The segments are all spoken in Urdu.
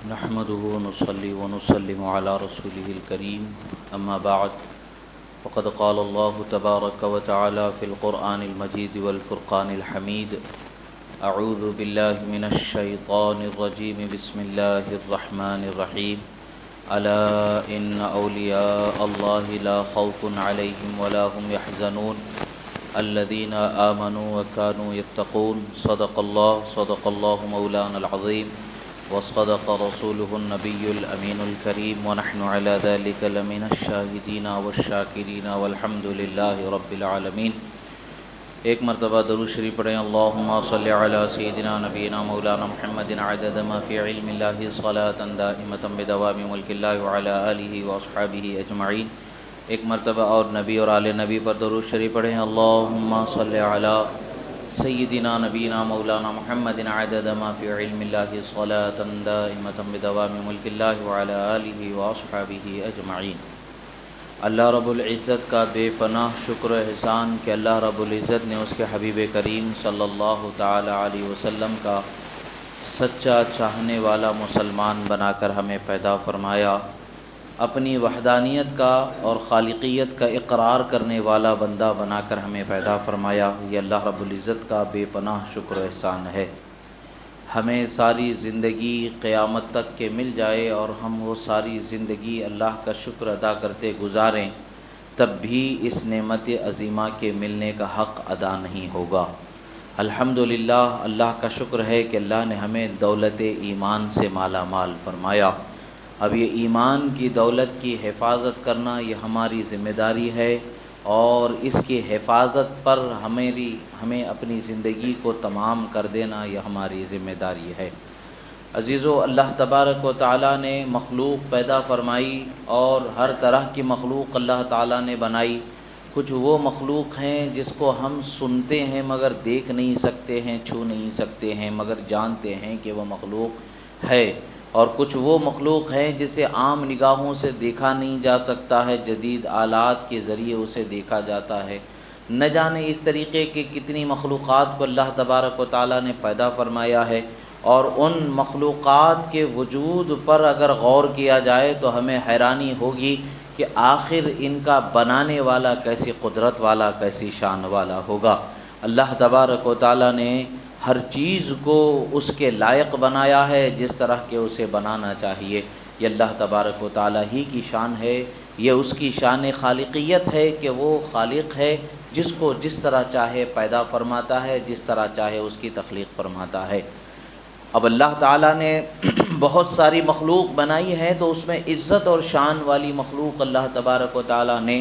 نحمده ونصلي ونسلم على رسوله الكريم أما بعد فقد قال الله تبارك وتعالى في القرآن المجيد والفرقان الحميد أعوذ بالله من الشيطان الرجيم بسم الله الرحمن الرحيم ألا إن أولياء الله لا خوف عليهم ولا هم يحزنون الذين آمنوا وكانوا يتقون صدق الله مولانا العظيم وصدق رسوله النبي الأمين الكريم ونحن على ذلك لمن الشاهدين والشاكرين والحمد لله رب العالمين۔ ایک مرتبہ درود شریف پڑھیں، اللہم صلی علی سیدنا نبینا مولانا محمد عدد ما فی علم اللہ صلاة دائمة بدوام ملک اللہ وعلی آلہ واصحابہ اجمعین۔ ایک مرتبہ اور نبی اور آل نبی پر درود شریف پڑھیں، اللہم صلی علی سیدنا نبینا مولانا محمد عدد ما فی علم اللہ صلاة دائمة بدوام ملک اللہ وعلی آلہ واصحابہ اجمعین۔ اللہ رب العزت کا بے پناہ شکر و احسان کہ اللہ رب العزت نے اس کے حبیب کریم صلی اللہ تعالی علیہ وسلم کا سچا چاہنے والا مسلمان بنا کر ہمیں پیدا فرمایا، اپنی وحدانیت کا اور خالقیت کا اقرار کرنے والا بندہ بنا کر ہمیں پیدا فرمایا۔ یہ اللہ رب العزت کا بے پناہ شکر و احسان ہے۔ ہمیں ساری زندگی قیامت تک کے مل جائے اور ہم وہ ساری زندگی اللہ کا شکر ادا کرتے گزاریں، تب بھی اس نعمت عظیمہ کے ملنے کا حق ادا نہیں ہوگا۔ الحمدللہ، اللہ کا شکر ہے کہ اللہ نے ہمیں دولت ایمان سے مالا مال فرمایا۔ اب یہ ایمان کی دولت کی حفاظت کرنا یہ ہماری ذمہ داری ہے، اور اس کی حفاظت پر ہمیں اپنی زندگی کو تمام کر دینا یہ ہماری ذمہ داری ہے۔ عزیزو، اللہ تبارک و تعالیٰ نے مخلوق پیدا فرمائی اور ہر طرح کی مخلوق اللہ تعالیٰ نے بنائی۔ کچھ وہ مخلوق ہیں جس کو ہم سنتے ہیں مگر دیکھ نہیں سکتے ہیں، چھو نہیں سکتے ہیں، مگر جانتے ہیں کہ وہ مخلوق ہے، اور کچھ وہ مخلوق ہیں جسے عام نگاہوں سے دیکھا نہیں جا سکتا ہے، جدید آلات کے ذریعے اسے دیکھا جاتا ہے۔ نہ جانے اس طریقے کی کتنی مخلوقات کو اللہ تبارک و تعالیٰ نے پیدا فرمایا ہے، اور ان مخلوقات کے وجود پر اگر غور کیا جائے تو ہمیں حیرانی ہوگی کہ آخر ان کا بنانے والا کیسی قدرت والا، کیسی شان والا ہوگا۔ اللہ تبارک و تعالیٰ نے ہر چیز کو اس کے لائق بنایا ہے جس طرح کے اسے بنانا چاہیے۔ یہ اللہ تبارک و تعالیٰ ہی کی شان ہے، یہ اس کی شان خالقیت ہے کہ وہ خالق ہے، جس کو جس طرح چاہے پیدا فرماتا ہے، جس طرح چاہے اس کی تخلیق فرماتا ہے۔ اب اللہ تعالیٰ نے بہت ساری مخلوق بنائی ہے، تو اس میں عزت اور شان والی مخلوق اللہ تبارک و تعالیٰ نے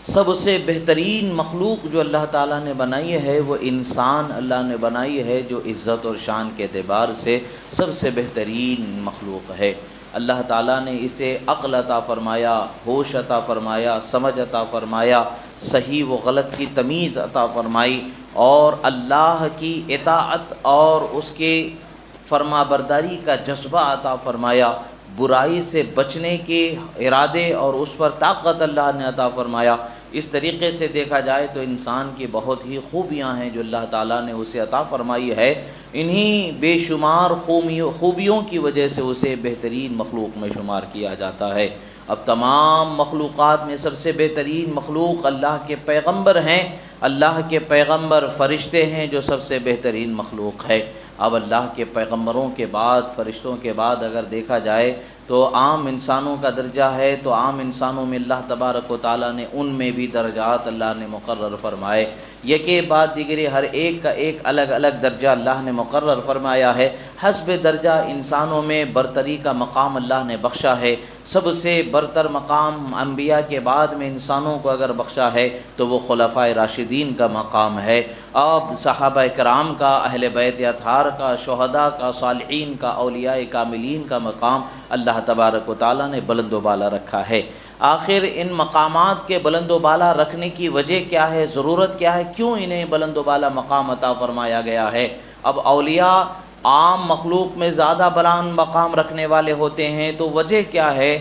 سب سے بہترین مخلوق جو اللہ تعالیٰ نے بنائی ہے وہ انسان اللہ نے بنائی ہے، جو عزت اور شان کے اعتبار سے سب سے بہترین مخلوق ہے۔ اللہ تعالیٰ نے اسے عقل عطا فرمایا، ہوش عطا فرمایا، سمجھ عطا فرمایا، صحیح و غلط کی تمیز عطا فرمائی، اور اللہ کی اطاعت اور اس کے فرما برداری کا جذبہ عطا فرمایا، برائی سے بچنے کے ارادے اور اس پر طاقت اللہ نے عطا فرمایا۔ اس طریقے سے دیکھا جائے تو انسان کی بہت ہی خوبیاں ہیں جو اللہ تعالیٰ نے اسے عطا فرمائی ہے، انہی بے شمار خوبیوں کی وجہ سے اسے بہترین مخلوق میں شمار کیا جاتا ہے۔ اب تمام مخلوقات میں سب سے بہترین مخلوق اللہ کے پیغمبر ہیں، اللہ کے پیغمبر فرشتے ہیں جو سب سے بہترین مخلوق ہے۔ اب اللہ کے پیغمبروں کے بعد، فرشتوں کے بعد اگر دیکھا جائے تو عام انسانوں کا درجہ ہے، تو عام انسانوں میں اللہ تبارک و تعالیٰ نے ان میں بھی درجات اللہ نے مقرر فرمائے، یکے بعد دیگرے ہر ایک کا ایک الگ الگ درجہ اللہ نے مقرر فرمایا ہے۔ حسب درجہ انسانوں میں برتری کا مقام اللہ نے بخشا ہے۔ سب سے برتر مقام انبیاء کے بعد میں انسانوں کو اگر بخشا ہے تو وہ خلفائے راشدین کا مقام ہے۔ اب صحابہ کرام کا، اہل بیت اطہار کا، شہداء کا، صالحین کا، اولیاء کاملین کا مقام اللہ تبارک و تعالیٰ نے بلند و بالا رکھا ہے۔ آخر ان مقامات کے بلند و بالا رکھنے کی وجہ کیا ہے، ضرورت کیا ہے، کیوں انہیں بلند و بالا مقام عطا فرمایا گیا ہے؟ اب اولیاء عام مخلوق میں زیادہ بلند مقام رکھنے والے ہوتے ہیں، تو وجہ کیا ہے؟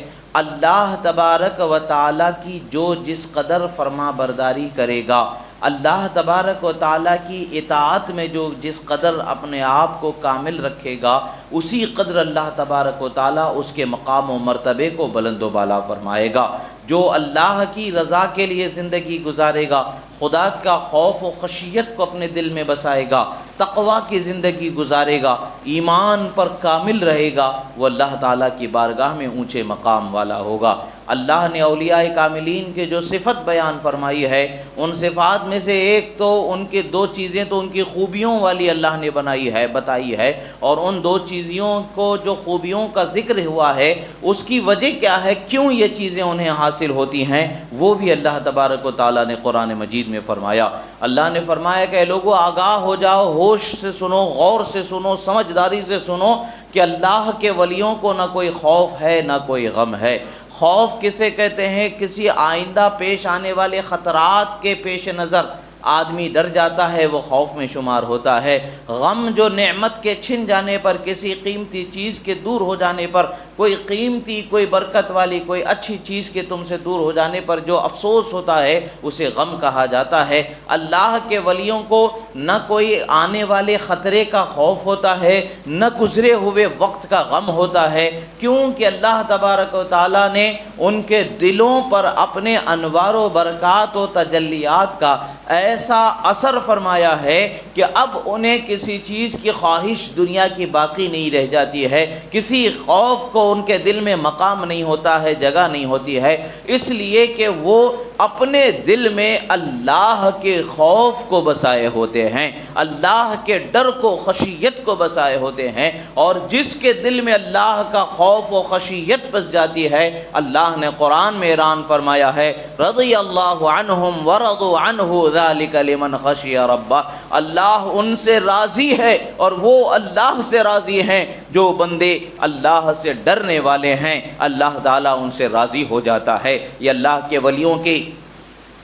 اللہ تبارک و تعالیٰ کی جو جس قدر فرما برداری کرے گا، اللہ تبارک و تعالیٰ کی اطاعت میں جو جس قدر اپنے آپ کو کامل رکھے گا اسی قدر اللہ تبارک و تعالیٰ اس کے مقام و مرتبے کو بلند و بالا فرمائے گا۔ جو اللہ کی رضا کے لیے زندگی گزارے گا، خدا کا خوف و خشیت کو اپنے دل میں بسائے گا، تقوی کی زندگی گزارے گا، ایمان پر کامل رہے گا، وہ اللہ تعالیٰ کی بارگاہ میں اونچے مقام والا ہوگا۔ اللہ نے اولیاء کاملین کے جو صفت بیان فرمائی ہے، ان صفات میں سے ایک تو ان کے دو چیزیں تو ان کی خوبیوں والی اللہ نے بتائی ہے، اور ان دو چیزوں کو جو خوبیوں کا ذکر ہوا ہے اس کی وجہ کیا ہے، کیوں یہ چیزیں انہیں حاصل ہوتی ہیں، وہ بھی اللہ تبارک و تعالیٰ نے قرآن مجید میں فرمایا۔ اللہ نے فرمایا کہ اے لوگو آگاہ ہو جاؤ، ہوش سے سنو، غور سے سنو، سمجھداری سے سنو کہ اللہ کے ولیوں کو نہ کوئی خوف ہے نہ کوئی غم ہے۔ خوف کسے کہتے ہیں؟ کسی آئندہ پیش آنے والے خطرات کے پیش نظر آدمی ڈر جاتا ہے، وہ خوف میں شمار ہوتا ہے۔ غم جو نعمت کے چھن جانے پر، کسی قیمتی چیز کے دور ہو جانے پر، کوئی قیمتی، کوئی برکت والی، کوئی اچھی چیز کے تم سے دور ہو جانے پر جو افسوس ہوتا ہے اسے غم کہا جاتا ہے۔ اللہ کے ولیوں کو نہ کوئی آنے والے خطرے کا خوف ہوتا ہے، نہ گزرے ہوئے وقت کا غم ہوتا ہے، کیونکہ اللہ تبارک و تعالیٰ نے ان کے دلوں پر اپنے انوار و برکات و تجلیات کا ایسا اثر فرمایا ہے کہ اب انہیں کسی چیز کی خواہش دنیا کی باقی نہیں رہ جاتی ہے، کسی خوف کو ان کے دل میں مقام نہیں ہوتا ہے، جگہ نہیں ہوتی ہے، اس لیے کہ وہ اپنے دل میں اللہ کے خوف کو بسائے ہوتے ہیں، اللہ کے ڈر کو، خشیت کو بسائے ہوتے ہیں، اور جس کے دل میں اللہ کا خوف و خشیت بس جاتی ہے، اللہ نے قرآن میں اعلان فرمایا ہے رضی اللہ عنہم ورضوا عنہ ذلک لمن خشی ربہ، اللہ ان سے راضی ہے اور وہ اللہ سے راضی ہیں، جو بندے اللہ سے ڈرنے والے ہیں اللہ تعالیٰ ان سے راضی ہو جاتا ہے۔ یہ اللہ کے ولیوں کی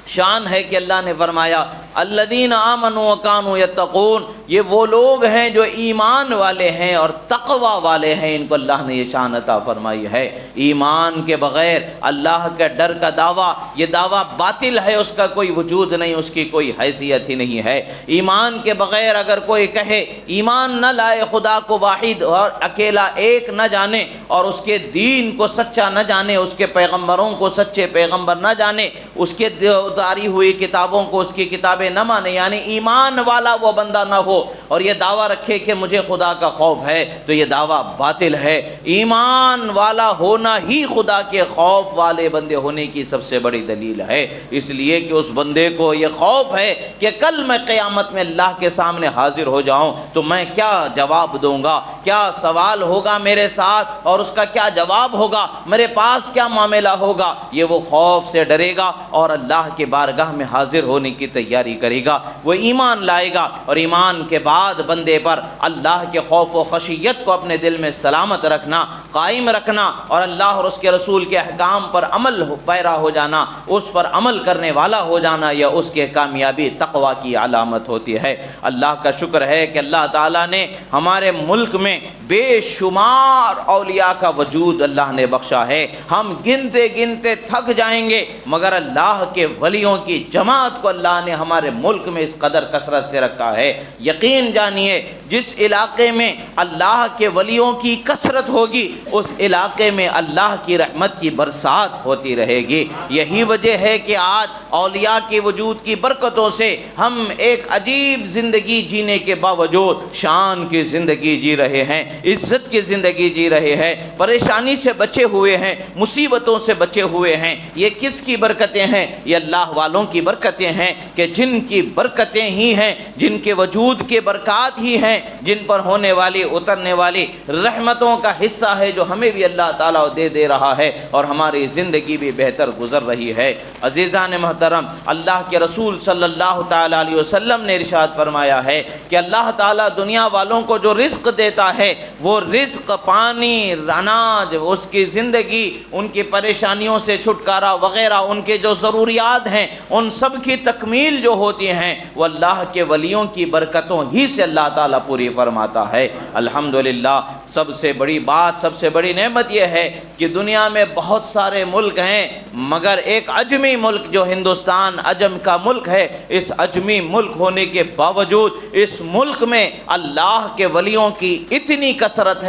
شان ہے کہ اللہ نے فرمایا الذین آمنوا وکانوا یتقون، یہ وہ لوگ ہیں جو ایمان والے ہیں اور تقوی والے ہیں، ان کو اللہ نے یہ شان عطا فرمائی ہے۔ ایمان کے بغیر اللہ کے ڈر کا دعویٰ، یہ دعویٰ باطل ہے، اس کا کوئی وجود نہیں، اس کی کوئی حیثیت ہی نہیں ہے۔ ایمان کے بغیر اگر کوئی کہے، ایمان نہ لائے، خدا کو واحد اور اکیلا ایک نہ جانے اور اس کے دین کو سچا نہ جانے، اس کے پیغمبروں کو سچے پیغمبر نہ جانے، اس کے اتاری ہوئی کتابوں کو، اس کی کتابیں نہ مانے، یعنی ایمان والا وہ بندہ نہ ہو اور یہ دعویٰ رکھے کہ مجھے خدا کا خوف ہے، تو یہ دعویٰ باطل ہے۔ ایمان والا ہونا ہی خدا کے خوف والے بندے ہونے کی سب سے بڑی دلیل ہے، اس لیے کہ اس بندے کو یہ خوف ہے کہ کل میں قیامت میں اللہ کے سامنے حاضر ہو جاؤں تو میں کیا جواب دوں گا، کیا سوال ہوگا میرے ساتھ اور اس کا کیا جواب ہوگا، میرے پاس کیا معاملہ ہوگا، یہ وہ خوف سے ڈرے گا اور اللہ کے بارگاہ میں حاضر ہونے کی تیاری کرے گا، وہ ایمان لائے گا، اور ایمان کے بعد بندے پر اللہ کے خوف و خشیت کو اپنے دل میں سلامت رکھنا، قائم رکھنا، اور اللہ اور اس کے رسول کے احکام پر عمل پیرا ہو جانا، اس پر عمل کرنے والا ہو جانا، یا اس کے کامیابی تقوی کی علامت ہوتی ہے۔ اللہ کا شکر ہے کہ اللہ تعالیٰ نے ہمارے ملک میں بے شمار اولیاء کا وجود اللہ نے بخشا ہے، ہم گنتے گنتے تھک جائیں گے، مگر اللہ کے ولیوں کی جماعت کو اللہ نے ہمارے ملک میں اس قدر کثرت سے رکھا ہے۔ یقین جانیے جس علاقے میں اللہ کے ولیوں کی کثرت ہوگی اس علاقے میں اللہ کی رحمت کی برسات ہوتی رہے گی۔ یہی وجہ ہے کہ آج اولیاء کے وجود کی برکتوں سے ہم ایک عجیب زندگی جینے کے باوجود شان کی زندگی جی رہے ہیں، عزت کی زندگی جی رہے ہیں، پریشانی سے بچے ہوئے ہیں، مصیبتوں سے بچے ہوئے ہیں۔ یہ کس کی برکتیں ہیں؟ یہ اللہ والوں کی برکتیں ہیں، کہ جن کی برکتیں ہی ہیں، جن کے وجود کے برکات ہی ہیں، جن پر ہونے والی اترنے والی رحمتوں کا حصہ ہے، جو ہمیں بھی اللہ تعالیٰ دے رہا ہے اور ہماری زندگی بھی بہتر گزر رہی ہے۔ عزیزان محترم، اللہ کے رسول صلی اللہ تعالیٰ علیہ وسلم نے ارشاد فرمایا ہے کہ اللہ تعالیٰ دنیا والوں کو جو رزق دیتا ہے وہ رزق، پانی، اناج، اس کی زندگی، ان کی پریشانیوں سے چھٹکارا وغیرہ، ان کے جو ضروریات ہیں ان سب کی تکمیل جو ہوتی ہیں وہ اللہ کے ولیوں کی برکتوں ہی سے اللہ تعالیٰ پوری فرماتا ہے۔ الحمدللہ سب سے بڑی بات، سب سے بڑی نعمت یہ ہے کہ دنیا میں بہت سارے ملک ہیں، مگر ایک عجمی ملک جو ہندوستان عجم کا ملک ہے، اس عجمی ملک ہونے کے باوجود اس ملک میں اللہ کے ولیوں کی اتنی کثرت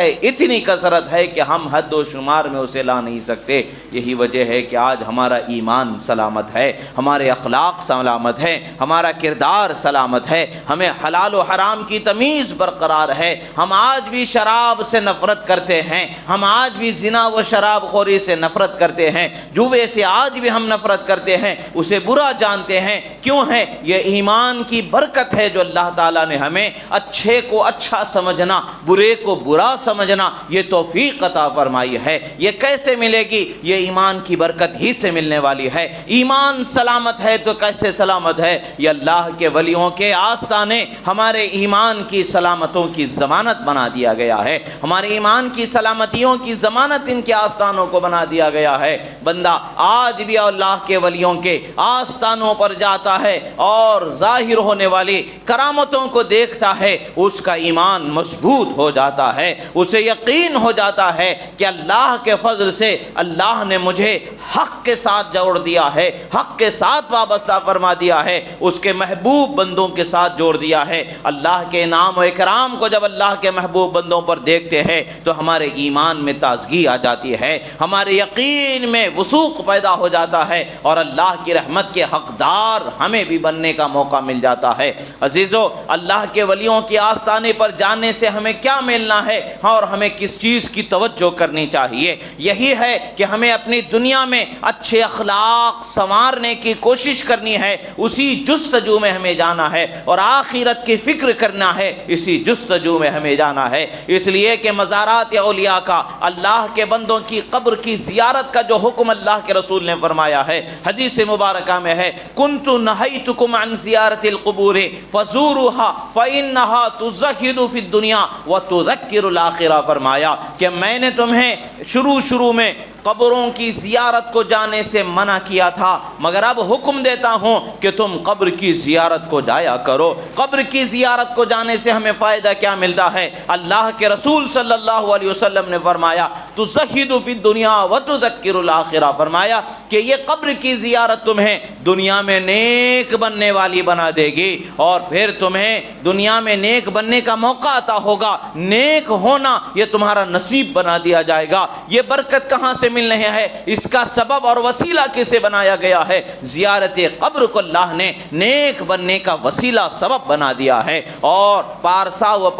ہے کہ ہم حد و شمار میں اسے لا نہیں سکتے۔ یہی وجہ ہے کہ آج ہمارا ایمان سلامت ہے، ہمارے اخلاق سلامت ہے، ہمارا کردار سلامت ہے، ہمیں حلال و حرام کی تمیز برقرار ہے، ہم آج بھی شراب سے نفرت کرتے ہیں، ہم آج بھی زنا و شراب خوری سے نفرت کرتے ہیں، جوے سے آج بھی ہم نفرت کرتے ہیں، اسے برا جانتے ہیں۔ کیوں ہے؟ یہ ایمان کی برکت ہے جو اللہ تعالیٰ نے ہمیں اچھے کو اچھا سمجھنا، برے کو برا سمجھنا یہ توفیق عطا فرمائی ہے۔ یہ کیسے ملے گی؟ یہ ایمان کی برکت ہی سے ملنے والی ہے۔ ایمان سلامت ہے تو کیسے سلامت ہے؟ یہ اللہ کے ولیوں کے آستانے ہمارے ایمان کی سلامتوں کی ضمانت بنا دیا گیا ہے، ہمارے ایمان کی سلامتیوں کی ضمانت ان کے آستانوں کو بنا دیا گیا ہے۔ بندہ آج بھی اللہ کے ولیوں کے آستانوں پر جاتا ہے اور ظاہر ہونے والی کرامتوں کو دیکھتا ہے، اس کا ایمان مضبوط ہو جاتا ہے، اسے یقین ہو جاتا ہے کہ اللہ کے فضل سے اللہ نے مجھے حق کے ساتھ جوڑ دیا ہے، حق کے ساتھ وابستہ فرما دیا ہے، اس کے محبوب بندوں کے ساتھ جوڑ دیا ہے۔ اللہ کے انعام و اکرام کو جب اللہ کے محبوب بندوں پر دیکھتے ہیں تو ہمارے ایمان میں تازگی آ جاتی ہے، ہمارے یقین میں وثوق پیدا ہو جاتا ہے اور اللہ کی رحمت کے حقدار ہمیں بھی بننے کا موقع مل جاتا ہے۔ عزیزو، اللہ کے ولیوں کے آستانے پر جانے سے ہمیں کیا ملنا ہے اور ہمیں کس چیز کی توجہ کرنی چاہیے؟ یہی ہے کہ ہمیں اپنی دنیا میں اچھے اخلاق سنوارنے کی کوشش کرنی ہے، اسی جستجو میں ہمیں جانا ہے، اور آخرت کی فکر کرنا ہے، اسی جستجو میں ہمیں جانا ہے۔ اس لیے کہ مزارات اولیاء کا، اللہ کے بندوں کی قبر کی زیارت کا جو حکم اللہ کے رسول نے فرمایا ہے، حدیث مبارکہ میں ہے، کنت نہیتکم عن زیارت القبور فزوروها فإنها تزہد فی الدنیا وتذکر الآخرہ، فرمایا کہ میں نے تمہیں شروع میں قبروں کی زیارت کو جانے سے منع کیا تھا، مگر اب حکم دیتا ہوں کہ تم قبر کی زیارت کو جایا کرو۔ قبر کی زیارت کو جانے سے ہمیں فائدہ کیا ملتا ہے؟ اللہ کے رسول صلی اللہ علیہ وسلم نے فرمایا تزہد فی الدنیا وتذکر الآخرہ، فرمایا کہ یہ قبر کی زیارت تمہیں دنیا میں نیک بننے والی بنا دے گی، اور پھر تمہیں دنیا میں نیک بننے کا موقع عطا ہوگا، نیک ہونا یہ تمہارا نصیب بنا دیا جائے گا۔ یہ برکت کہاں سے مل رہے ہیں؟ اس کا سبب اور وسیلہ کسے بنایا گیا ہے؟ زیارت قبر کو اللہ نے نیک بننے کا وسیلہ سبب بنا دیا ہے، اور پارسا و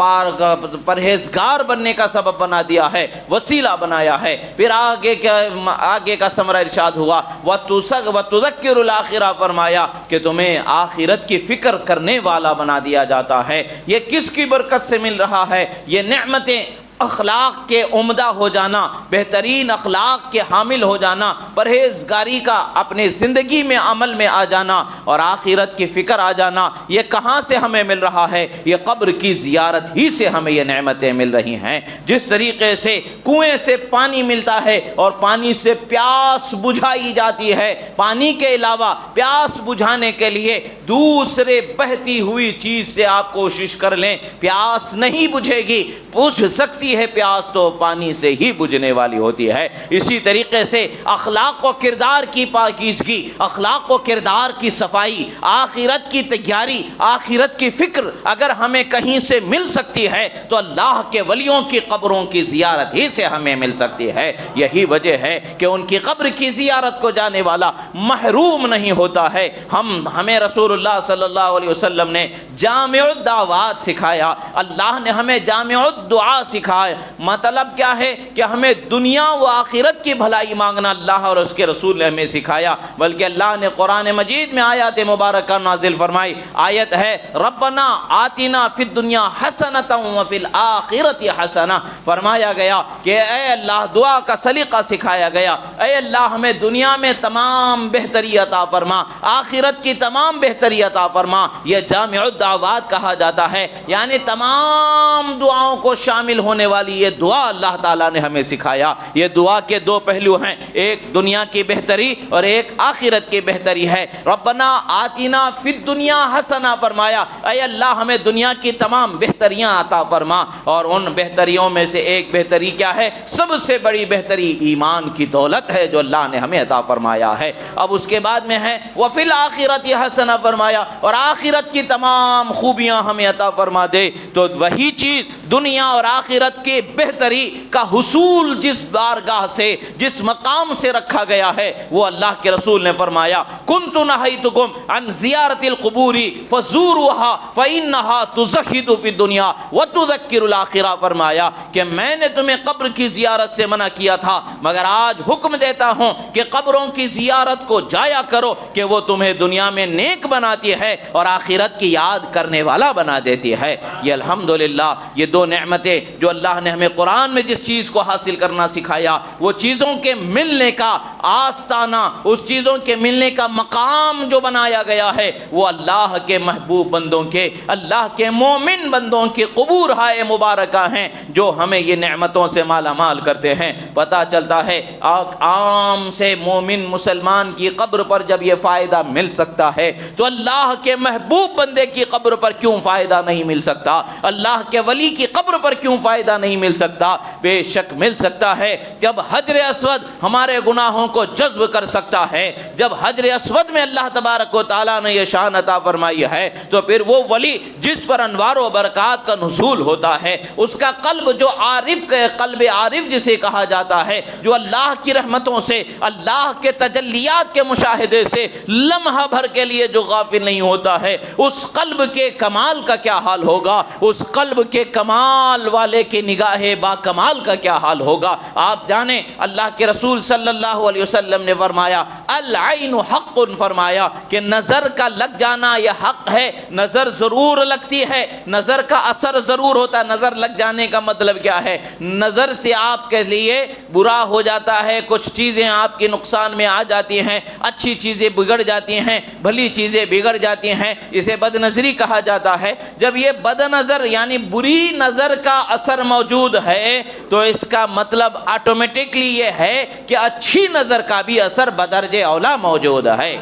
پرہیزگار بننے کا سبب بنا دیا ہے، وسیلہ بنایا ہے۔ پھر آگے کا ثمرہ ارشاد ہوا وَتُذَكِّرُ الْآخِرَةَ، فرمایا کہ تمہیں آخرت کی فکر کرنے والا بنا دیا جاتا ہے۔ یہ کس کی برکت سے مل رہا ہے؟ یہ نعمتیں اخلاق کے عمدہ ہو جانا، بہترین اخلاق کے حامل ہو جانا، پرہیزگاری کا اپنے زندگی میں عمل میں آ جانا اور آخرت کی فکر آ جانا، یہ کہاں سے ہمیں مل رہا ہے؟ یہ قبر کی زیارت ہی سے ہمیں یہ نعمتیں مل رہی ہیں۔ جس طریقے سے کنویں سے پانی ملتا ہے اور پانی سے پیاس بجھائی جاتی ہے، پانی کے علاوہ پیاس بجھانے کے لیے دوسرے بہتی ہوئی چیز سے آپ کوشش کر لیں، پیاس نہیں بجھے گی، بجھ سکتی ہے پیاس تو پانی سے ہی بجھنے والی ہوتی ہے۔ اسی طریقے سے اخلاق و کردار کی پاکیزگی، اخلاق و کردار کی صفائی، آخرت کی تیاری، آخرت کی فکر اگر ہمیں کہیں سے مل سکتی ہے تو اللہ کے ولیوں کی قبروں کی زیارت ہی سے ہمیں مل سکتی ہے۔ یہی وجہ ہے کہ ان کی قبر کی زیارت کو جانے والا محروم نہیں ہوتا ہے۔ ہمیں رسول اللہ صلی اللہ علیہ وسلم نے جامع الدعوات سکھایا، اللہ نے ہمیں جامع الدعا سکھایا۔ مطلب کیا ہے کہ ہمیں دنیا و آخرت کی بھلائی مانگنا اللہ اور اس کے رسول نے ہمیں سکھایا، بلکہ اللہ نے قرآن مجید میں آیات مبارکہ نازل فرمائی۔ آیت ہے ربنا آتنا فی الدنیا حسنۃ وفی الآخرۃ حسنہ، فرمایا گیا کہ اے اللہ، دعا کا سلیقہ سکھایا گیا، اے اللہ ہمیں دنیا میں تمام بہتری عطا فرما، آخرت کی تمام بہتری عطا فرما۔ یہ جامع الدعوات کہا جاتا ہے، یعنی تمام دعاؤں کو شامل ہونے ہونے والی یہ دعا اللہ تعالیٰ نے ہمیں سکھایا۔ یہ دعا کے دو پہلو ہیں، ایک دنیا کی بہتری اور ایک آخرت کی بہتری ہے۔ ربنا آتینا فی الدنیا حسنہ فرمایا، اے اللہ ہمیں دنیا کی تمام بہتریاں عطا فرما، اور ان بہتریوں میں سے ایک بہتری کیا ہے؟ سب سے بڑی بہتری ایمان کی دولت ہے جو اللہ نے ہمیں عطا فرمایا ہے۔ اب اس کے بعد میں ہے وفی الآخرۃ حسنہ فرمایا، اور آخرت کی تمام خوبیاں ہمیں عطا فرما دے۔ تو وہی چیز دنیا اور آخرت کی بہتری کا حصول جس بارگاہ سے، جس مقام سے رکھا گیا ہے، وہ اللہ کے رسول نے فرمایا کنت نہیتکم عن زیارت القبور فزوروها فانها تزہد فی الدنیا وتذکر الآخرہ، فرمایا کہ میں نے تمہیں قبر کی زیارت سے منع کیا تھا، مگر آج حکم دیتا ہوں کہ قبروں کی زیارت کو جایا کرو کہ وہ تمہیں دنیا میں نیک بناتی ہے اور آخرت کی یاد کرنے والا بنا دیتی ہے۔ یہ الحمدللہ یہ دو نعمتیں جو اللہ نے ہمیں قرآن میں جس چیز کو حاصل کرنا سکھایا، وہ چیزوں کے ملنے کا آستانہ، اس چیزوں کے ملنے کا مقام جو بنایا گیا ہے، وہ اللہ کے محبوب بندوں کے، اللہ کے مومن بندوں کے قبور ہائے مبارکہ ہیں جو ہمیں یہ نعمتوں سے مالا مال کرتے ہیں۔ پتہ چلتا ہے عام سے مومن مسلمان کی قبر پر جب یہ فائدہ مل سکتا ہے تو اللہ کے محبوب بندے کی قبر پر کیوں فائدہ نہیں مل سکتا؟ اللہ کے ولی کی قبر پر کیوں فائدہ نہیں مل سکتا؟ بے شک مل سکتا ہے۔ جب حجر اسود ہمارے گناہوں کو جذب کر سکتا ہے، جب حجر اسود میں اللہ تبارک و تعالیٰ نے یہ شان عطا فرمائی ہے، تو پھر وہ ولی جس پر انوار و برکات کا نزول ہوتا ہے، اس کا قلب جو عارف کے قلب عارف جسے کہا جاتا ہے، جو اللہ کی رحمتوں سے، اللہ کے تجلیات کے مشاہدے سے لمحہ بھر کے لیے جو غافل نہیں ہوتا ہے، اس قلب کے کمال کا کیا حال ہوگا؟ اس قلب کے کمال والے کی نگاہ با کمال کا کیا حال ہوگا؟ آپ جانیں اللہ کے رسول صلی اللہ علیہ وسلم نے فرمایا العین حق، فرمایا کہ نظر کا لگ جانا یہ حق ہے۔ نظر ضرور لگتی ہے، نظر کا اثر ضرور ہوتا ہے۔ نظر لگ جانے کا مطلب کیا ہے؟ نظر سے آپ کے لیے برا ہو جاتا ہے، کچھ چیزیں آپ کی نقصان میں آ جاتی ہیں، اچھی چیزیں بگڑ جاتی ہیں، بھلی چیزیں بگڑ جاتی ہیں، اسے بد نظری کہا جاتا ہے۔ جب یہ بد نظر یعنی بری نظر کا اثر موجود ہے تو اس کا مطلب آٹومیٹکلی یہ ہے کہ اچھی نظر کا بھی اثر بدرجہ اولا موجود ہے۔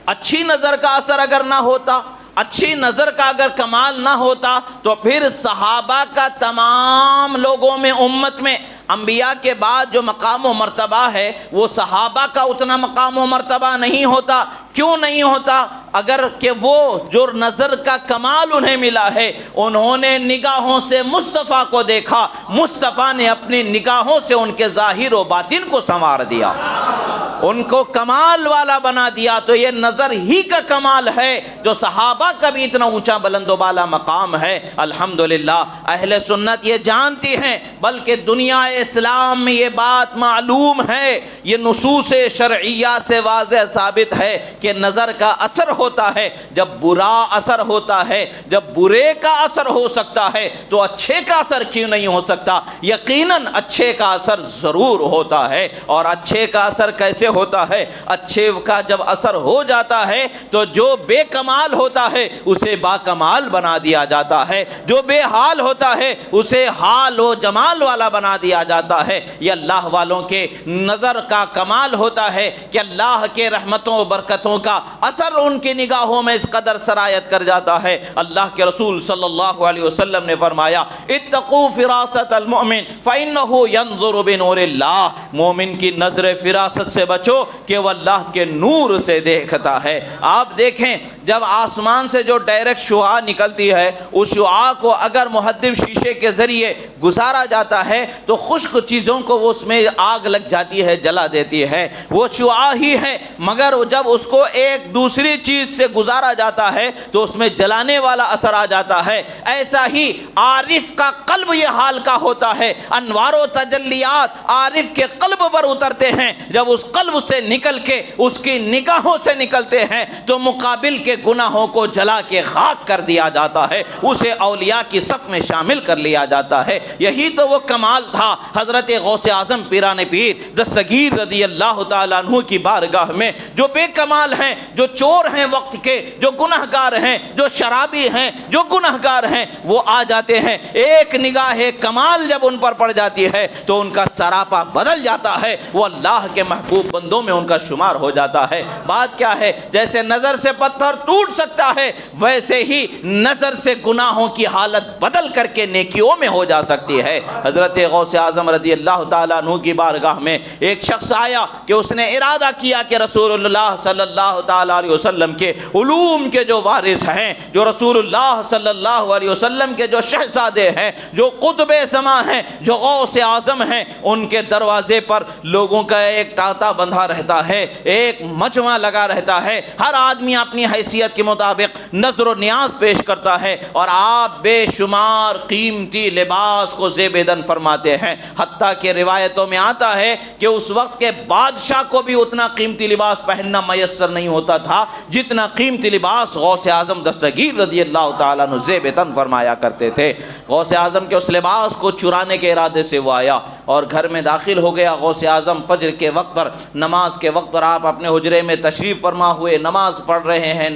اچھی نظر کا اثر اگر نہ ہوتا، اچھی نظر کا اگر کمال نہ ہوتا، تو پھر صحابہ کا تمام لوگوں میں، امت میں، انبیاء کے بعد جو مقام و مرتبہ ہے وہ صحابہ کا اتنا مقام و مرتبہ نہیں ہوتا۔ کیوں نہیں ہوتا؟ اگر کہ وہ جو نظر کا کمال انہیں ملا ہے، انہوں نے نگاہوں سے مصطفیٰ کو دیکھا، مصطفیٰ نے اپنی نگاہوں سے ان کے ظاہر و باطن کو سنوار دیا، ان کو کمال والا بنا دیا۔ تو یہ نظر ہی کا کمال ہے جو صحابہ کا بھی اتنا اونچا بلند و بالا مقام ہے۔ الحمدللہ اہل سنت یہ جانتی ہیں، بلکہ دنیا اسلام میں یہ بات معلوم ہے، یہ نصوص شرعیہ سے واضح ثابت ہے کہ نظر کا اثر ہوتا ہے جب برا اثر ہوتا ہے۔ جب برے کا اثر ہو سکتا ہے تو اچھے کا اثر کیوں نہیں ہو سکتا؟ یقیناً اچھے کا اثر ضرور ہوتا ہے۔ اور اچھے کا اثر کیسے ہوتا ہے؟ اچھے کا جب اثر ہو جاتا ہے تو جو بے کمال ہوتا ہے اسے با کمال بنا دیا جاتا ہے، جو بے حال ہوتا ہے اسے حال و جمال والا بنا دیا جاتا ہے۔ یہ اللہ والوں کے نظر کا کمال ہوتا ہے کہ اللہ کے رحمتوں و برکتوں کا اثر ان کی نگاہوں میں اس قدر سرایت کر جاتا ہے۔ اللہ کے رسول صلی اللہ علیہ وسلم نے فرمایا اتقوا فراست المؤمن فإنه ينظر بنور اللہ، مومن کی نظر فراست سے بچو کہ وہ اللہ کے نور سے دیکھتا ہے۔ آپ دیکھیں جب آسمان سے جو ڈائریکٹ شعاع نکلتی ہے، اس شعاع کو اگر محدب شیشے کے ذریعے گزارا جاتا ہے تو خشک چیزوں کو وہ اس میں آگ لگ جاتی ہے، جلا دیتی ہے، وہ شعاع ہی ہے۔ مگر جب اس کو ایک دوسری چیز سے گزارا جاتا ہے تو اس میں جلانے والا اثر آ جاتا ہے۔ ایسا ہی عارف کا قلب یہ حال کا ہوتا ہے، انوار و تجلیات عارف کے قلب پر اترتے ہیں، جب اس قلب سے نکل کے اس کی نگاہوں سے نکلتے ہیں تو مقابل کے گناہوں کو جلا کے خاک کر دیا جاتا ہے، اسے اولیاء کی صف میں شامل کر لیا جاتا ہے۔ یہی تو وہ کمال تھا حضرت غوث اعظم پیران پیر دستگیر رضی اللہ تعالیٰ عنہ کی بارگاہ میں۔ جو بے کمال ہیں، جو چور ہیں وقت کے، جو گنہگار ہیں، جو شرابی ہیں، جو گنہگار ہیں، وہ آ جاتے ہیں، ایک نگاہ کمال جب ان پر پڑ جاتی ہے تو ان کا سراپا بدل جاتا ہے، وہ اللہ کے محبوب بندوں میں ان کا شمار ہو جاتا ہے۔ بات کیا ہے؟ جیسے نظر سے پتھر ٹوٹ سکتا ہے، ویسے ہی نظر سے گناہوں کی حالت بدل کر کے نیکیوں میں ہو جا سکتی ہے۔ حضرت غوث اعظم رضی اللہ تعالیٰ عنہ کی بارگاہ میں ایک شخص آیا کہ اس نے ارادہ کیا کہ رسول اللہ صلی اللہ تعالیٰ علیہ وسلم کے علوم کے جو وارث ہیں، جو رسول اللہ صلی اللہ علیہ وسلم کے جو شہزادے ہیں، جو قطب زمان ہیں، جو غوث اعظم ہیں، ان کے دروازے پر لوگوں کا ایک ٹاتا بندھا رہتا ہے، ایک مجمع لگا رہتا ہے، ہر آدمی اپنی حیثیت کے مطابق نظر و نیاز پیش کرتا ہے، اور آپ بے شمار قیمتی لباس کو زیب دن فرماتے ہیں۔ حتیٰ کہ روایتوں میں آتا ہے کہ اس وقت کے بادشاہ کو بھی اتنا قیمتی لباس پہننا میسر نہیں ہوتا تھا جتنا قیمتی لباس غوث اعظم دستگیر رضی اللہ تعالیٰ عنہ زیب دن فرمایا کرتے تھے۔ غوث اعظم کے اس لباس کو چرانے کے ارادے سے وہ آیا اور گھر میں داخل ہو گیا۔ غوث اعظم فجر کے وقت پر، نماز کے وقت پر آپ اپنے حجرے میں تشریف فرما ہوئے، نماز پڑھ رہے ہیں،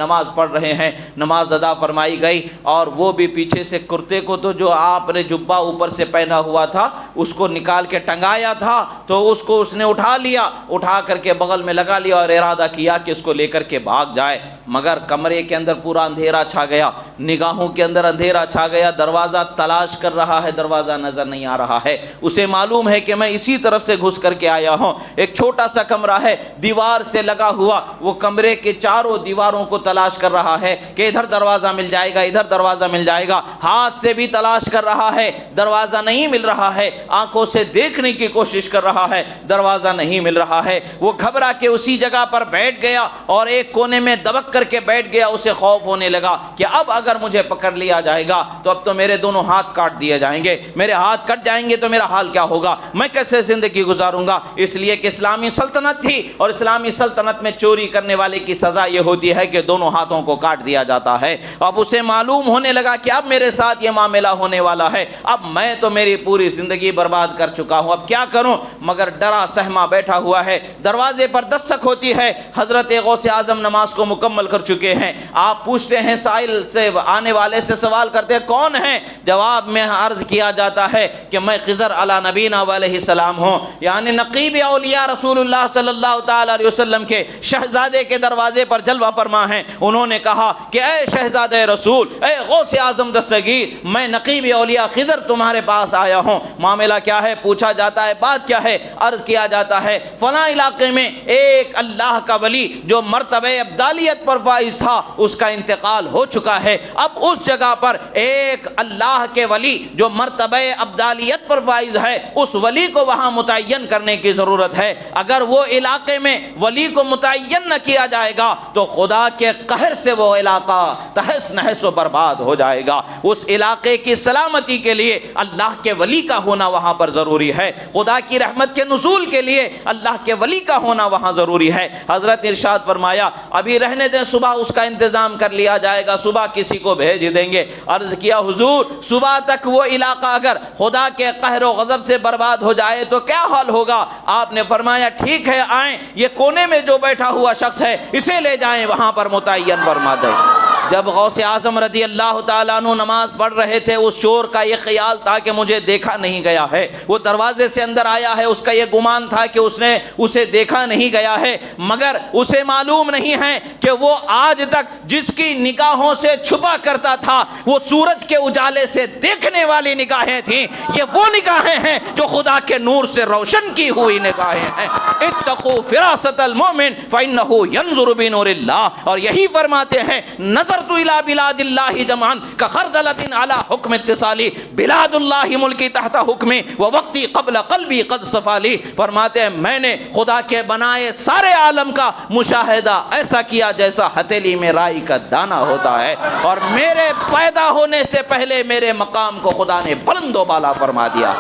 نماز ادا فرمائی گئی، اور وہ بھی پیچھے سے کرتے کو تو جو آپ نے جبہ اوپر سے پہنا ہوا تھا اس کو نکال کے ٹنگایا تھا، تو اس کو اس نے اٹھا لیا، اٹھا کر کے بغل میں لگا لیا اور ارادہ کیا کہ اس کو لے کر کے بھاگ جائے، مگر کمرے کے اندر پورا اندھیرا چھا گیا، نگاہوں کے اندر اندھیرا چھا گیا، دروازہ تلاش کر رہا ہے، دروازہ نظر نہیں آ رہا ہے۔ اسے معلوم ہے کہ میں اسی طرف سے گھس کر کے آیا ہوں، ایک چھوٹا سا کمرہ ہے دیوار سے لگا ہوا، وہ کمرے کے چاروں دیواروں کو تلاش کر رہا ہے کہ ادھر دروازہ مل جائے گا، ادھر دروازہ مل جائے گا، ہاتھ سے بھی تلاش کر رہا ہے، دروازہ نہیں مل رہا ہے، آنکھوں سے دیکھنے کی کوشش کر رہا ہے، دروازہ نہیں مل رہا ہے۔ وہ گھبرا کے اسی جگہ پر بیٹھ گیا اور ایک کونے میں دبک کر کے بیٹھ گیا۔ اسے خوف ہونے لگا کہ اب اگر مجھے پکڑ لیا جائے گا تو اب تو میرے دونوں ہاتھ کاٹ دیے جائیں گے، میرے ہاتھ کٹ جائیں گے تو میرا حال کیا ہوگا، میں کیسے زندگی گزاروں گا؟ اس لیے کہ اسلامی سلطنت تھی، اور اسلامی سلطنت میں چوری کرنے والے کی سزا یہ ہوتی ہے کہ دونوں ہاتھوں کو کاٹ دیا جاتا ہے۔ اب اسے معلوم ہونے لگا کہ اب میرے ساتھ یہ معاملہ ہونے والا ہے، اب میں تو میری پوری زندگی برباد کر چکا ہوں، اب کیا کروں؟ مگر ڈرا سہما بیٹھا ہوا ہے۔ دروازے پر دستک ہوتی ہے، حضرت غوث اعظم نماز کو مکمل کر چکے ہیں۔ آپ پوچھتے ہیں، سائل سے آنے والے سے سوال کرتے ہیں کون ہیں؟ جواب میں عرض کیا جاتا ہے کہ میں خضر علی نبینا علیہ السلام ہوں، یعنی نقیب اولیاء رسول اللہ صلی اللہ تعالی علیہ وسلم کے شہزادے کے دروازے پر جلوہ فرما ہیں۔ انہوں نے کہا کہ اے شہزادے رسول، اے غوث اعظم دستگیر، میں نقیب اولیاء خضر تمہارے پاس آیا ہوں۔ معاملہ کیا ہے؟ پوچھا جاتا ہے بات کیا ہے؟ عرض کیا جاتا ہے فلاں علاقے میں ایک اللہ کا ولی جو مرتبہ ابدالیت پر فائز تھا، اس کا انتقال ہو چکا ہے، اب اس جگہ پر ایک اللہ کے ولی جو مرتبہ ابدالیت پر فائز ہے، اس ولی کو وہاں متعین کرنے کی ضرورت ہے۔ اگر وہ علاقے میں ولی کو متعین نہ کیا جائے گا تو خدا کے قہر سے وہ علاقہ تہس نہس و برباد ہو جائے گا۔ اس علاقے کی سلامتی کے لیے اللہ کے ولی کا ہونا وہاں پر ضروری ہے، خدا کی رحمت کے نزول کے لیے اللہ کے ولی کا ہونا وہاں ضروری ہے۔ حضرت ارشاد فرمایا ابھی رہنے دیں، صبح اس کا انتظام کر لیا جائے گا، صبح کسی کو بھیج دیں گے۔ عرض کیا حضور صبح تک وہ علاقہ اگر خدا کے قہر و غضب سے برباد ہو جائے تو کیا حال ہوگا؟ آپ نے فرمایا ٹھیک ہے، آئیں، یہ کونے میں جو بیٹھا ہوا شخص ہے اسے لے جائیں، وہاں پر متعین فرما دیں۔ جب غوث اعظم رضی اللہ تعالیٰ عنہ نماز پڑھ رہے تھے، اس چور کا یہ خیال تھا کہ مجھے دیکھا نہیں گیا ہے، وہ دروازے سے اندر آیا ہے، اس کا یہ گمان تھا کہ اس نے اسے دیکھا نہیں گیا ہے، مگر اسے معلوم نہیں ہے کہ وہ آج تک جس کی نگاہوں سے چھپا کرتا تھا وہ سورج کے اجالے سے دیکھنے والی نگاہیں تھیں، یہ وہ نگاہیں ہیں جو خدا کے نور سے روشن کی ہوئی نگاہیں ہیں۔ اتقوا فراست المؤمن فإنه ينظر بنور اللہ، اور یہی فرماتے ہیں نظرت الى بلاد اللہ جمعا كخردلۃ على حکم اتصالی، بلاد اللہ ملکی تحت حکمی ووقتی قبل قلبی قد صفالی۔ فرماتے ہیں میں نے خدا کے بنائے سارے عالم کا مشاہدہ ایسا کیا جیسا ہتھیلی میں رائی کا دانہ ہوتا ہے، اور میرے پیدا ہونے سے پہلے میرے مقام کو خدا نے بلند و بالا فرما دیا۔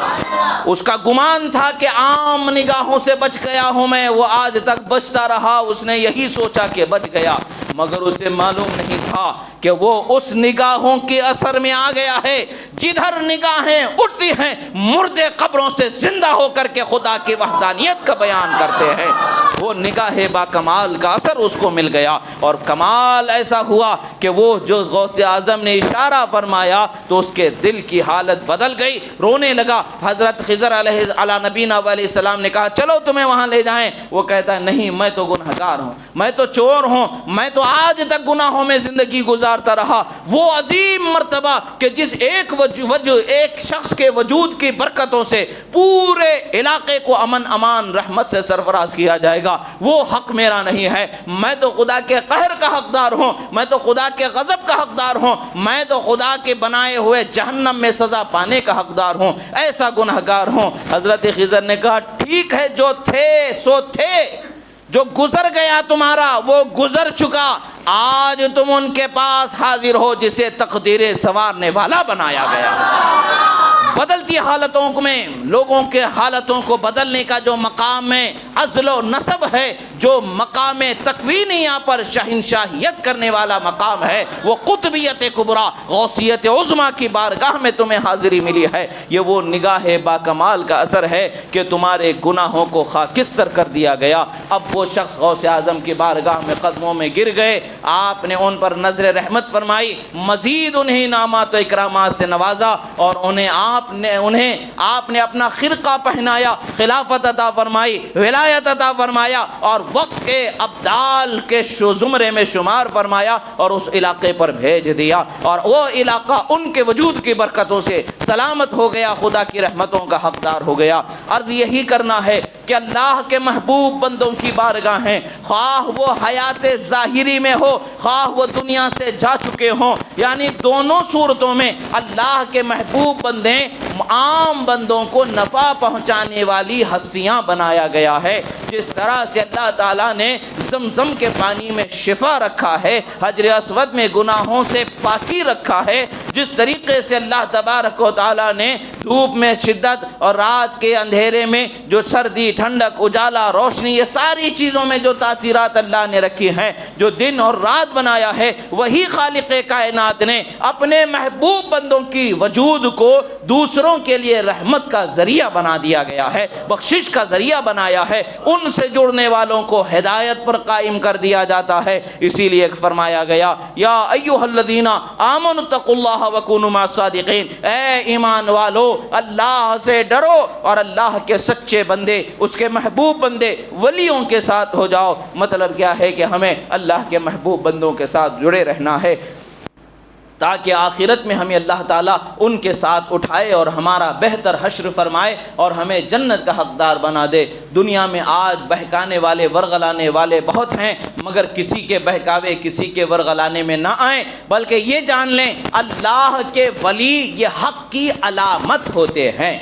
اس کا گمان تھا کہ عام نگاہوں سے بچ گیا ہوں میں، وہ آج تک بچتا رہا، اس نے یہی سوچا کہ بچ گیا، مگر اسے معلوم نہیں تھا کہ وہ اس نگاہوں کے اثر میں آ گیا ہے جدھر نگاہیں اٹھتی ہیں مردے قبروں سے زندہ ہو کر کے خدا کی وحدانیت کا بیان کرتے ہیں۔ وہ نگاہ با کمال کا اثر اس کو مل گیا، اور کمال ایسا ہوا کہ وہ جو غوث اعظم نے اشارہ فرمایا تو اس کے دل کی حالت بدل گئی، رونے لگا۔ حضرت خضر علیہ نبینا علیہ السلام نے کہا چلو تمہیں وہاں لے جائیں۔ وہ کہتا ہے نہیں، میں تو گنہگار ہوں، میں تو چور ہوں، میں تو آج تک گناہوں میں زندگی گزارتا رہا۔ وہ عظیم مرتبہ کہ جس ایک شخص کے وجود کی برکتوں سے پورے علاقے کو امن امان رحمت سے سرفراز کیا جائے گا، وہ حق میرا نہیں ہے۔ میں تو خدا کے قہر کا حقدار ہوں، میں تو خدا کے غضب کا حقدار ہوں، میں تو خدا کے بنائے ہوئے جہنم میں سزا پانے کا حقدار ہوں، ایسا گنہگار ہوں۔ حضرت خضر نے کہا ٹھیک ہے، جو تھے سو تھے، جو گزر گیا تمہارا وہ گزر چکا، آج تم ان کے پاس حاضر ہو جسے تقدیر سنوارنے والا بنایا گیا۔ بدلتی حالتوں میں لوگوں کے حالتوں کو بدلنے کا جو مقام میں عزل و نصب ہے، جو مقام تکوینیہ پر شہنشاہیت کرنے والا مقام ہے، وہ قطبیت کبریٰ غوثیت عظمیٰ کی بارگاہ میں تمہیں حاضری ملی ہے۔ یہ وہ نگاہ با کمال کا اثر ہے کہ تمہارے گناہوں کو خاکستر کر دیا گیا۔ اب وہ شخص غوث اعظم کی بارگاہ میں قدموں میں گر گئے، آپ نے ان پر نظر رحمت فرمائی، مزید انہیں انعامات و اکرامات سے نوازا، اور آپ نے اپنا خرقہ پہنایا، خلافت عطا فرمائی، ولایت عطا فرمایا، اور وقت کے ابدال کے زمرے میں شمار فرمایا، اور اس علاقے پر بھیج دیا، اور وہ علاقہ ان کے وجود کی برکتوں سے سلامت ہو گیا، خدا کی رحمتوں کا حقدار ہو گیا۔ عرض یہی کرنا ہے کہ اللہ کے محبوب بندوں کی بارگاہیں، خواہ وہ حیات ظاہری میں ہو، خواہ وہ دنیا سے جا چکے ہوں، یعنی دونوں صورتوں میں اللہ کے محبوب بندے عام بندوں کو نفع پہنچانے والی ہستیاں بنایا گیا ہے۔ جس طرح سے اللہ تعالیٰ نے زمزم کے پانی میں شفا رکھا ہے، حجر اسود میں گناہوں سے پاکی رکھا ہے، جس طریقے سے اللہ تبارک و تعالیٰ نے دھوپ میں شدت اور رات کے اندھیرے میں جو سردی، ٹھنڈک، اجالا، روشنی، یہ ساری چیزوں میں جو تاثیرات اللہ نے رکھی ہیں، جو دن اور رات بنایا ہے، وہی خالق کائنات نے اپنے محبوب بندوں کی وجود کو دوسروں کے لیے رحمت کا ذریعہ بنا دیا گیا ہے، بخشش کا ذریعہ بنایا ہے، ان سے جڑنے والوں کو ہدایت پر قائم کر دیا جاتا ہے۔ اسی لیے فرمایا گیا یا ایھا الذین آمنوا اتقوا اللہ وکونوا مع الصادقین، اے ایمان والو اللہ سے ڈرو اور اللہ کے سچے بندے، اس کے محبوب بندے، ولیوں کے ساتھ ہو جاؤ۔ مطلب کیا ہے کہ ہمیں اللہ کے محبوب بندوں کے ساتھ جڑے رہنا ہے تاکہ آخرت میں ہمیں اللہ تعالیٰ ان کے ساتھ اٹھائے اور ہمارا بہتر حشر فرمائے اور ہمیں جنت کا حقدار بنا دے۔ دنیا میں آج بہکانے والے، ورغلانے والے بہت ہیں، مگر کسی کے بہکاوے، کسی کے ورغلانے میں نہ آئیں، بلکہ یہ جان لیں اللہ کے ولی یہ حق کی علامت ہوتے ہیں۔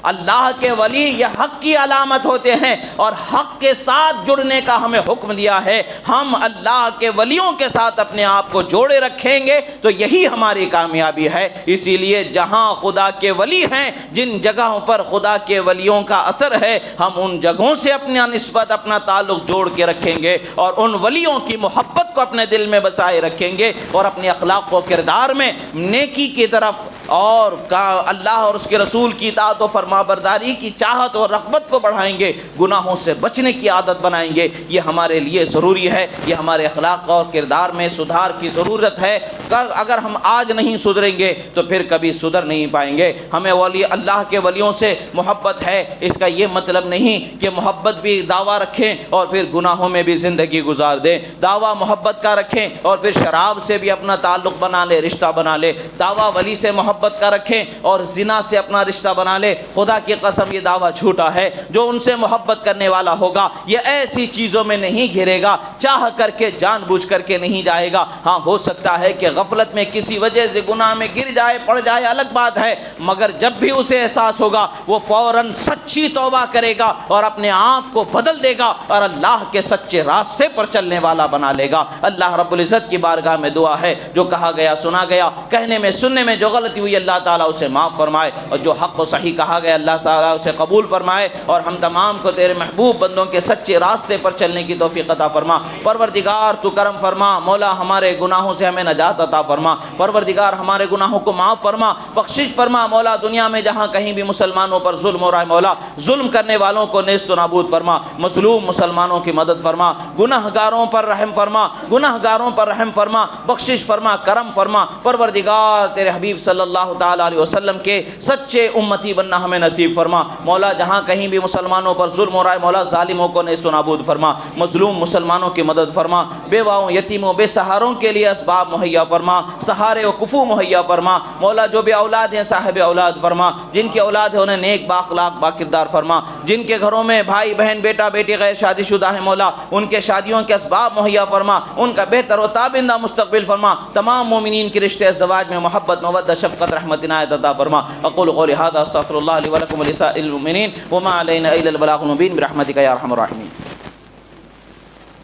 اللہ کے ولی یہ حق کی علامت ہوتے ہیں، اور حق کے ساتھ جڑنے کا ہمیں حکم دیا ہے۔ ہم اللہ کے ولیوں کے ساتھ اپنے آپ کو جوڑے رکھیں گے تو یہی ہماری کامیابی ہے۔ اسی لیے جہاں خدا کے ولی ہیں، جن جگہوں پر خدا کے ولیوں کا اثر ہے، ہم ان جگہوں سے اپنا نسبت، اپنا تعلق جوڑ کے رکھیں گے، اور ان ولیوں کی محبت کو اپنے دل میں بسائے رکھیں گے، اور اپنے اخلاق و کردار میں نیکی کی طرف اور اللہ اور اس کے رسول کی اطاعت و فرما برداری کی چاہت اور رغبت کو بڑھائیں گے، گناہوں سے بچنے کی عادت بنائیں گے۔ یہ ہمارے لیے ضروری ہے، یہ ہمارے اخلاق اور کردار میں سدھار کی ضرورت ہے۔ اگر ہم آج نہیں سدھریں گے تو پھر کبھی سدھر نہیں پائیں گے۔ ہمیں اللہ کے ولیوں سے محبت ہے، اس کا یہ مطلب نہیں کہ محبت بھی دعویٰ رکھیں اور پھر گناہوں میں بھی زندگی گزار دیں۔ دعویٰ محبت کا رکھیں اور پھر شراب سے بھی اپنا تعلق بنا لے، رشتہ بنا لے۔ دعویٰ ولی سے محبت کا رکھیں اور زنا سے اپنا رشتہ بنا لے، خدا کی قسم یہ دعویٰ جھوٹا ہے۔ جو ان سے محبت کرنے والا ہوگا یہ ایسی چیزوں میں نہیں گھرے گا، چاہ کر کے، جان بوجھ کر کے نہیں جائے گا۔ ہاں ہو سکتا ہے کہ غفلت میں کسی وجہ سے گناہ میں گر جائے، پڑ جائے، الگ بات ہے، مگر جب بھی اسے احساس ہوگا وہ فوراً سچی توبہ کرے گا اور اپنے آپ کو بدل دے گا اور اللہ کے سچے راستے پر چلنے والا بنا لے گا۔ اللہ رب العزت کی بارگاہ میں دعا ہے جو کہا گیا سنا گیا، کہنے میں سننے میں جو غلطی ہوئی اللہ تعالیٰ اسے معاف فرمائے، اور جو حق و صحیح کہا گیا گئے اللہ تعالیٰ اسے قبول فرمائے اور ہم تمام کو تیرے محبوب بندوں کے سچے راستے پر چلنے کی توفیق عطا فرما۔ پروردگار تو کرم فرما، مولا ہمارے گناہوں سے ہمیں نجات عطا فرما، پروردگار ہمارے گناہوں کو معاف فرما، بخشش فرما۔ مولا دنیا میں جہاں کہیں بھی مسلمانوں پر ظلم ہو رہا ہے مولا ظلم کرنے والوں کو نیست و نابود فرما، مظلوم مسلمانوں کی مدد فرما، گناہ گاروں پر رحم فرما، گناہ گاروں پر رحم فرما، بخشش فرما، کرم فرما۔ پروردگار تیرے حبیب صلی اللہ تعالیٰ علیہ وسلم کے سچے امتی بننا ہمیں نصیب فرما۔ مولا جہاں کہیں بھی مسلمانوں پر ظلم ہو رہا ہے مولا ظالموں کو نیست و نابود فرما، مظلوم مسلمانوں کی مدد فرما، بیواؤں یتیموں بے سہاروں کے لیے اسباب مہیا فرما، سہارے و کفو مہیا فرما۔ مولا جو بے اولاد ہیں صاحب اولاد فرما، جن کی اولاد ہے انہیں نیک بااخلاق باکردار فرما، جن کے گھروں میں بھائی بہن بیٹا بیٹی غیر شادی شدہ ہیں مولا ان کے شادیوں کے اسباب مہیا فرما، ان کا بہتر و تابندہ مستقبل فرما، تمام مومنین کے رشتے ازدواج میں محبت مودت شفقت رحمت عنایت عطا فرما۔ اقول قولی ھذا استغفر اللہ لی ولکم ولسائر المؤمنین وما علینا الا البلاغ المبین برحمتک یا ارحم الراحمین۔